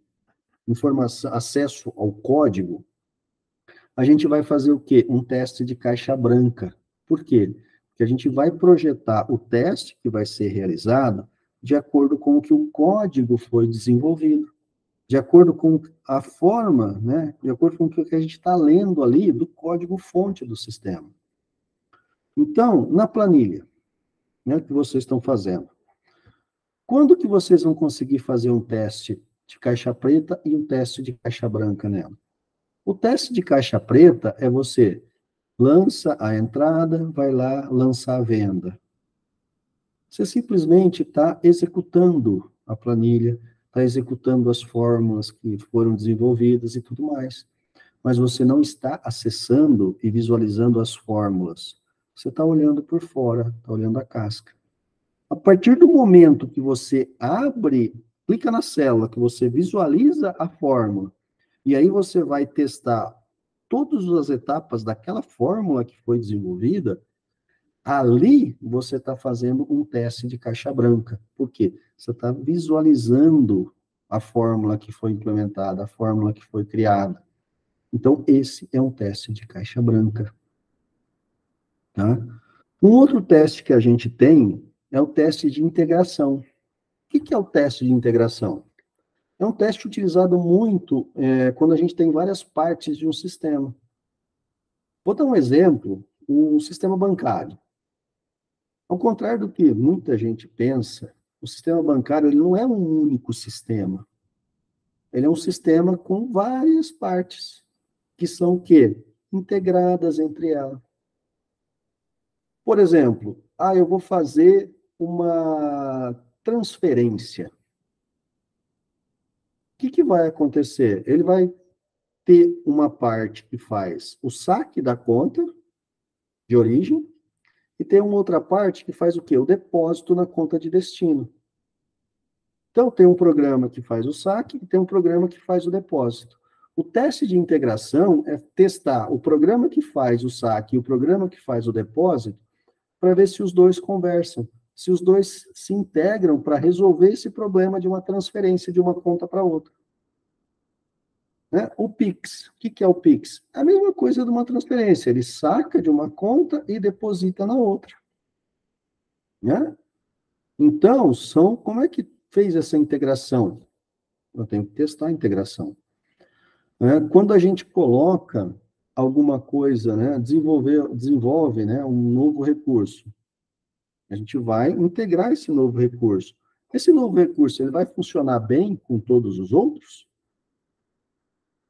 A: informação, acesso ao código, a gente vai fazer o quê? Um teste de caixa branca. Por quê? Porque a gente vai projetar o teste que vai ser realizado de acordo com o que o código foi desenvolvido, de acordo com a forma, né? De acordo com o que a gente está lendo ali do código-fonte do sistema. Então, na planilha, né, que vocês estão fazendo, quando que vocês vão conseguir fazer um teste de caixa preta e um teste de caixa branca nela? O teste de caixa preta é você lança a entrada, vai lá lançar a venda. Você simplesmente está executando a planilha, está executando as fórmulas que foram desenvolvidas e tudo mais. Mas você não está acessando e visualizando as fórmulas. Você está olhando por fora, está olhando a casca. A partir do momento que você abre, clica na célula, que você visualiza a fórmula, e aí você vai testar todas as etapas daquela fórmula que foi desenvolvida, ali você está fazendo um teste de caixa branca. Por quê? Você está visualizando a fórmula que foi implementada, a fórmula que foi criada. Então, esse é um teste de caixa branca. Tá? Um outro teste que a gente tem é o teste de integração. O que é o teste de integração? É um teste utilizado muito quando a gente tem várias partes de um sistema. Vou dar um exemplo, o sistema bancário. Ao contrário do que muita gente pensa, o sistema bancário ele não é um único sistema. Ele é um sistema com várias partes, que são o quê? Integradas entre elas. Por exemplo, eu vou fazer uma transferência. O que vai acontecer? Ele vai ter uma parte que faz o saque da conta de origem e tem uma outra parte que faz o quê? O depósito na conta de destino. Então, tem um programa que faz o saque e tem um programa que faz o depósito. O teste de integração é testar o programa que faz o saque e o programa que faz o depósito para ver se os dois conversam, se os dois se integram para resolver esse problema de uma transferência de uma conta para outra. Né? O Pix, o que é o Pix? É a mesma coisa de uma transferência, ele saca de uma conta e deposita na outra. Né? Então, como é que fez essa integração? Eu tenho que testar a integração. Né? Quando a gente coloca alguma coisa, né, desenvolve né, um novo recurso, a gente vai integrar esse novo recurso. Esse novo recurso, ele vai funcionar bem com todos os outros?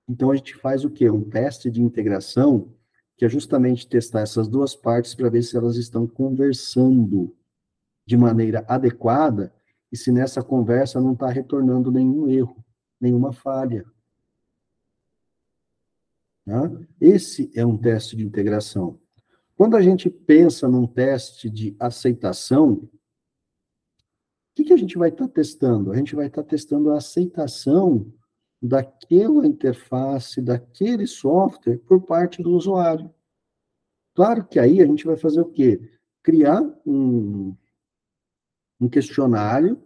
A: Então, a gente faz o quê? Um teste de integração, que é justamente testar essas duas partes para ver se elas estão conversando de maneira adequada e se nessa conversa não está retornando nenhum erro, nenhuma falha. Tá? Esse é um teste de integração. Quando a gente pensa num teste de aceitação, o que a gente vai estar testando? A gente vai estar testando a aceitação daquela interface, daquele software, por parte do usuário. Claro que aí a gente vai fazer o quê? Criar um questionário,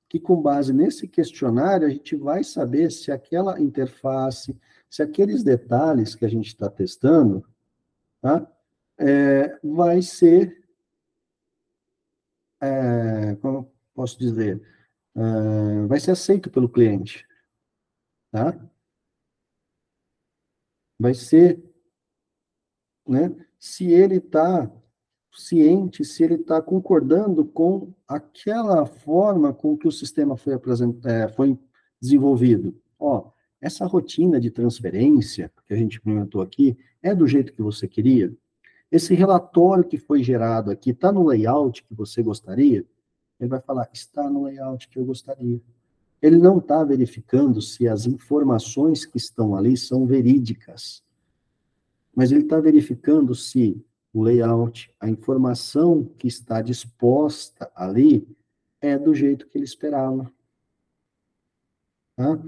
A: que com base nesse questionário a gente vai saber se aquela interface, se aqueles detalhes que a gente está testando, tá? Vai ser, como eu posso dizer, vai ser aceito pelo cliente, tá? Vai ser, né? Se ele está ciente, se ele está concordando com aquela forma com que o sistema foi desenvolvido. Ó, essa rotina de transferência que a gente implementou aqui é do jeito que você queria? Esse relatório que foi gerado aqui está no layout que você gostaria? Ele vai falar, está no layout que eu gostaria. Ele não está verificando se as informações que estão ali são verídicas, mas ele está verificando se o layout, a informação que está disposta ali, é do jeito que ele esperava. Tá?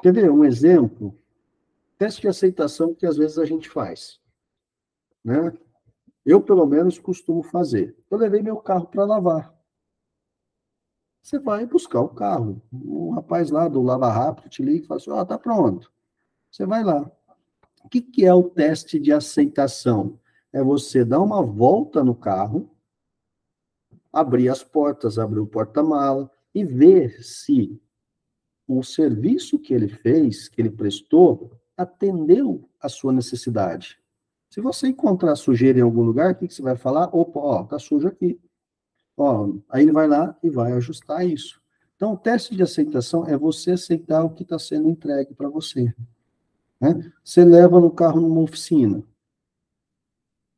A: Quer ver um exemplo? Teste de aceitação que às vezes a gente faz. Né? Eu, pelo menos, costumo fazer. Eu levei meu carro para lavar. Você vai buscar o carro. O rapaz lá do Lava Rápido te liga e fala assim, ó, tá pronto. Você vai lá. O que é o teste de aceitação? É você dar uma volta no carro, abrir as portas, abrir o porta-mala e ver se o serviço que ele fez, que ele prestou, atendeu a sua necessidade. Se você encontrar sujeira em algum lugar, o que você vai falar? Opa, ó, tá sujo aqui. Ó, aí ele vai lá e vai ajustar isso. Então, o teste de aceitação é você aceitar o que está sendo entregue para você. Né? Você leva no carro numa oficina.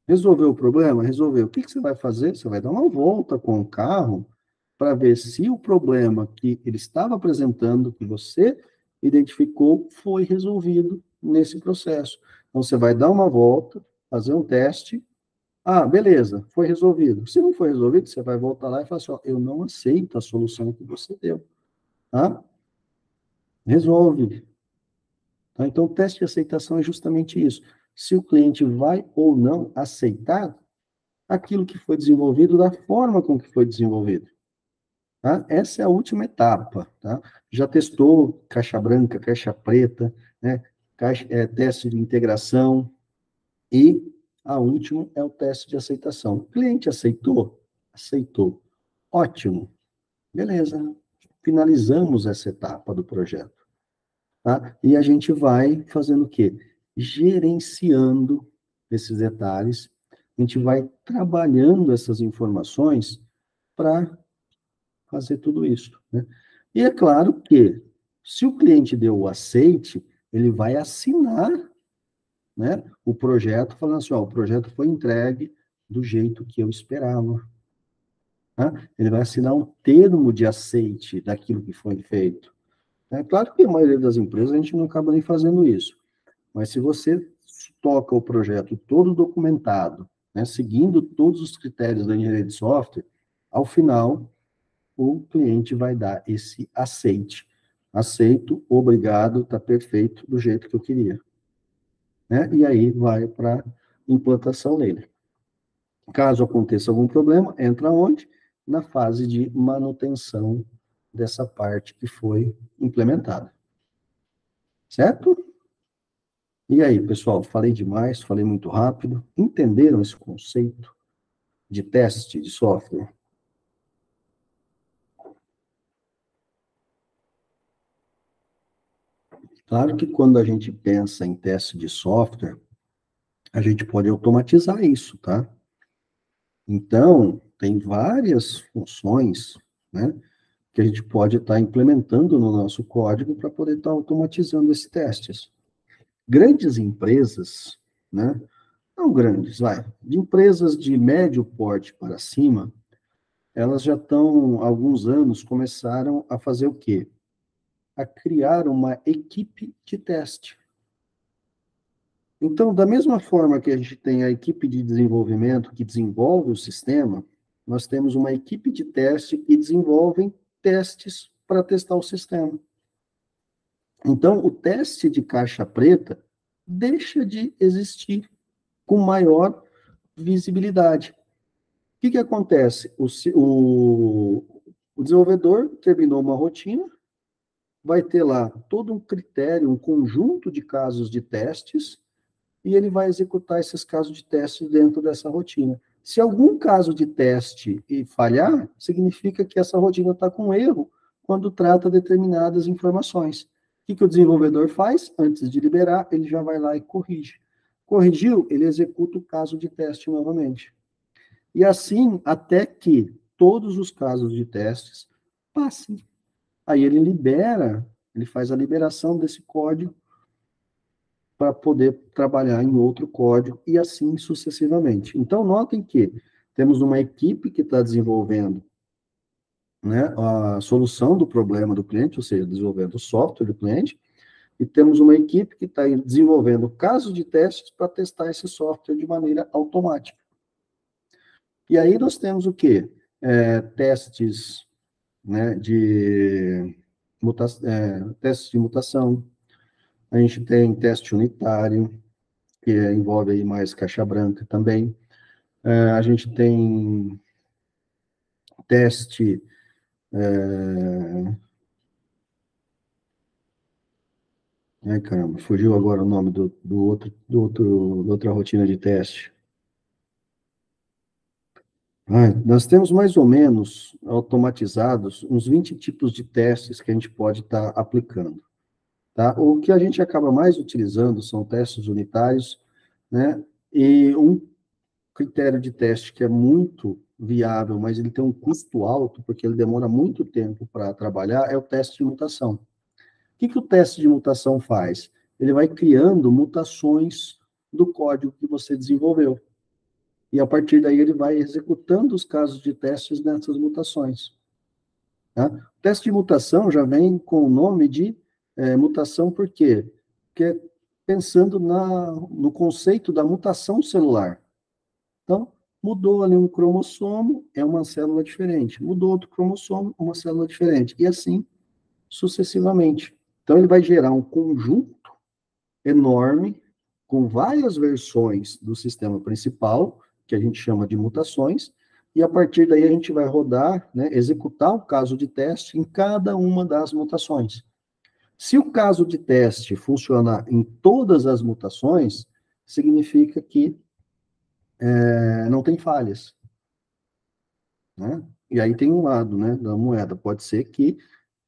A: Resolveu o problema? Resolveu. O que você vai fazer? Você vai dar uma volta com o carro para ver se o problema que ele estava apresentando, que você identificou, foi resolvido nesse processo. Então, você vai dar uma volta, fazer um teste. Ah, beleza, foi resolvido. Se não foi resolvido, você vai voltar lá e falar assim, ó, eu não aceito a solução que você deu. Tá? Resolve. Tá? Então, o teste de aceitação é justamente isso. Se o cliente vai ou não aceitar aquilo que foi desenvolvido da forma com que foi desenvolvido. Tá? Essa é a última etapa. Tá? Já testou caixa branca, caixa preta, né? Teste de integração e a última é o teste de aceitação. O cliente aceitou? Aceitou. Ótimo. Beleza. Finalizamos essa etapa do projeto. Tá? E a gente vai fazendo o quê? Gerenciando esses detalhes, a gente vai trabalhando essas informações para fazer tudo isso. Né? E é claro que, se o cliente deu o aceite, ele vai assinar, né, o projeto, falando assim, ó, o projeto foi entregue do jeito que eu esperava. Tá? Ele vai assinar um termo de aceite daquilo que foi feito. É claro que a maioria das empresas a gente não acaba nem fazendo isso. Mas se você toca o projeto todo documentado, né, seguindo todos os critérios da engenharia de software, ao final, o cliente vai dar esse aceite. Aceito, obrigado, está perfeito, do jeito que eu queria. Né? E aí vai para implantação nele. Caso aconteça algum problema, entra onde? Na fase de manutenção dessa parte que foi implementada. Certo? E aí, pessoal, falei demais, falei muito rápido. Entenderam esse conceito de teste de software? Claro que quando a gente pensa em teste de software, a gente pode automatizar isso, tá? Então, tem várias funções, né, que a gente pode estar implementando no nosso código para poder estar automatizando esses testes. Grandes empresas, né, não grandes, de empresas de médio porte para cima, elas já estão, há alguns anos, começaram a fazer o quê? A criar uma equipe de teste. Então, da mesma forma que a gente tem a equipe de desenvolvimento que desenvolve o sistema, nós temos uma equipe de teste que desenvolve testes para testar o sistema. Então, o teste de caixa preta deixa de existir com maior visibilidade. O que acontece? O desenvolvedor terminou uma rotina, vai ter lá todo um critério, um conjunto de casos de testes, e ele vai executar esses casos de teste dentro dessa rotina. Se algum caso de teste falhar, significa que essa rotina está com erro quando trata determinadas informações. O que o desenvolvedor faz? Antes de liberar, ele já vai lá e corrige. Corrigiu, ele executa o caso de teste novamente. E assim, até que todos os casos de testes passem. Aí ele libera, ele faz a liberação desse código para poder trabalhar em outro código e assim sucessivamente. Então, notem que temos uma equipe que está desenvolvendo, né, a solução do problema do cliente, ou seja, desenvolvendo o software do cliente, e temos uma equipe que está desenvolvendo casos de testes para testar esse software de maneira automática. E aí nós temos o quê? Testes, né, testes de mutação, a gente tem teste unitário, que envolve aí mais caixa branca também. A gente tem teste. Ai, caramba, fugiu agora o nome da outra rotina de teste. Nós temos mais ou menos automatizados uns 20 tipos de testes que a gente pode estar aplicando. Tá? O que a gente acaba mais utilizando são testes unitários, né? E um critério de teste que é muito viável, mas ele tem um custo alto, porque ele demora muito tempo para trabalhar, é o teste de mutação. O que o teste de mutação faz? Ele vai criando mutações do código que você desenvolveu. E a partir daí ele vai executando os casos de testes nessas mutações. Tá? O teste de mutação já vem com o nome de mutação, por quê? Porque é pensando no conceito da mutação celular. Então, mudou ali um cromossomo, é uma célula diferente. Mudou outro cromossomo, uma célula diferente. E assim, sucessivamente. Então, ele vai gerar um conjunto enorme, com várias versões do sistema principal, que a gente chama de mutações, e a partir daí a gente vai rodar, né, executar o caso de teste em cada uma das mutações. Se o caso de teste funcionar em todas as mutações, significa que não tem falhas. Né? E aí tem um lado, né, da moeda. Pode ser que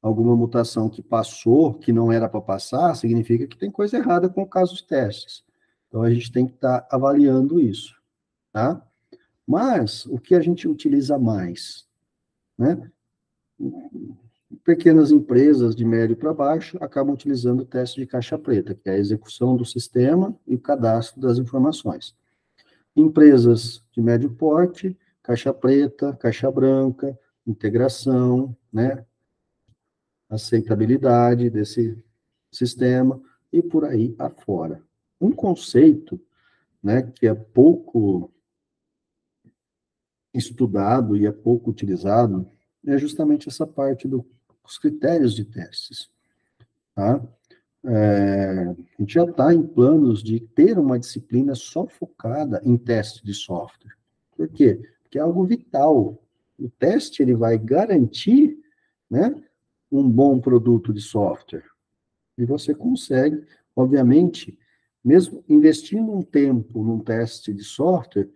A: alguma mutação que passou, que não era para passar, significa que tem coisa errada com o caso de testes. Então, a gente tem que estar avaliando isso, tá? Mas, o que a gente utiliza mais, né? Pequenas empresas de médio para baixo acabam utilizando o teste de caixa preta, que é a execução do sistema e o cadastro das informações. Empresas de médio porte, caixa preta, caixa branca, integração, né? Aceitabilidade desse sistema e por aí afora. Um conceito, né, que é pouco estudado e é pouco utilizado é justamente essa parte dos critérios de testes. Tá? A gente já está em planos de ter uma disciplina só focada em teste de software. Por quê? Porque é algo vital. O teste ele vai garantir, né, um bom produto de software. E você consegue, obviamente, mesmo investindo um tempo num teste de software,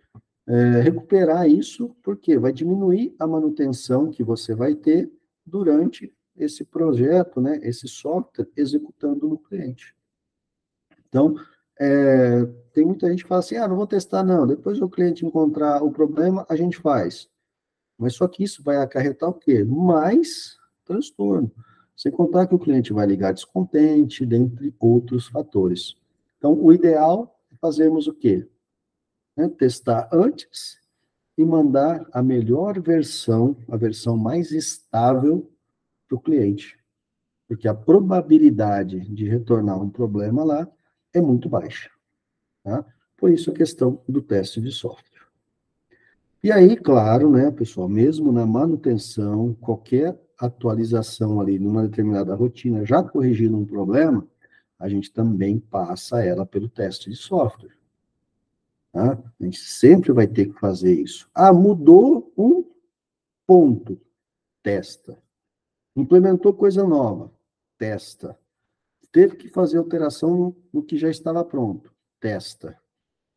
A: recuperar isso, porque vai diminuir a manutenção que você vai ter durante esse projeto, né, esse software executando no cliente. Então, tem muita gente que fala assim, não vou testar não, depois o cliente encontrar o problema, a gente faz. Mas só que isso vai acarretar o quê? Mais transtorno. Sem contar que o cliente vai ligar descontente, dentre outros fatores. Então, o ideal é fazermos o quê? Testar antes e mandar a melhor versão, a versão mais estável para o cliente. Porque a probabilidade de retornar um problema lá é muito baixa. tá? Por isso a questão do teste de software. E aí, claro, né, pessoal, mesmo na manutenção, qualquer atualização ali numa determinada rotina, já corrigindo um problema, a gente também passa ela pelo teste de software. Tá? A gente sempre vai ter que fazer isso. Ah, mudou um ponto, testa. Implementou coisa nova, testa. Teve que fazer alteração no que já estava pronto, testa.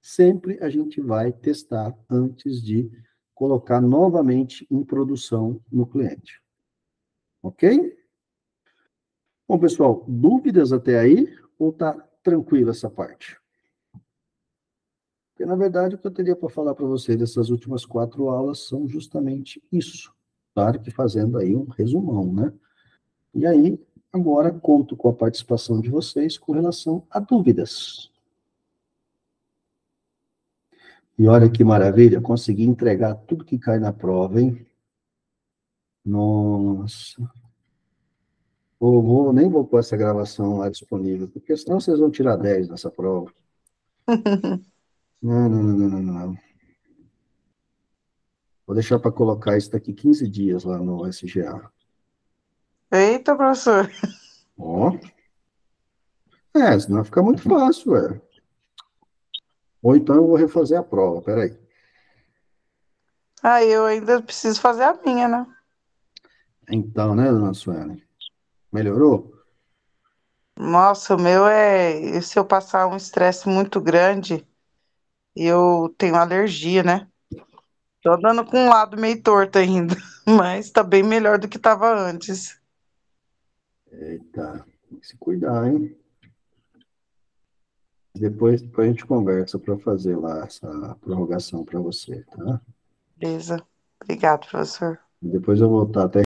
A: Sempre a gente vai testar antes de colocar novamente em produção no cliente. Ok? Bom, pessoal, dúvidas até aí? Ou tá tranquila essa parte? Porque, na verdade, o que eu teria para falar para vocês dessas últimas 4 aulas são justamente isso. Claro que fazendo aí um resumão, né? E aí, agora, conto com a participação de vocês com relação a dúvidas. E olha que maravilha, consegui entregar tudo que cai na prova, hein? Nossa. Nem vou pôr essa gravação lá disponível, porque senão vocês vão tirar 10 nessa prova. Não, não, não, não, não. Vou deixar para colocar isso daqui 15 dias lá no SGA.
C: Eita, professor.
A: Ó. Senão fica muito fácil, é. Ou então eu vou refazer a prova, peraí.
C: Ah, eu ainda preciso fazer a minha, né?
A: Então, né, dona Sueli? Melhorou?
C: Nossa, o meu é. Se eu passar um estresse muito grande, eu tenho alergia, né? Tô andando com um lado meio torto ainda, mas tá bem melhor do que tava antes.
A: Eita, tem que se cuidar, hein? Depois a gente conversa para fazer lá essa prorrogação para você, tá?
C: Beleza. Obrigado, professor.
A: Depois eu vou estar até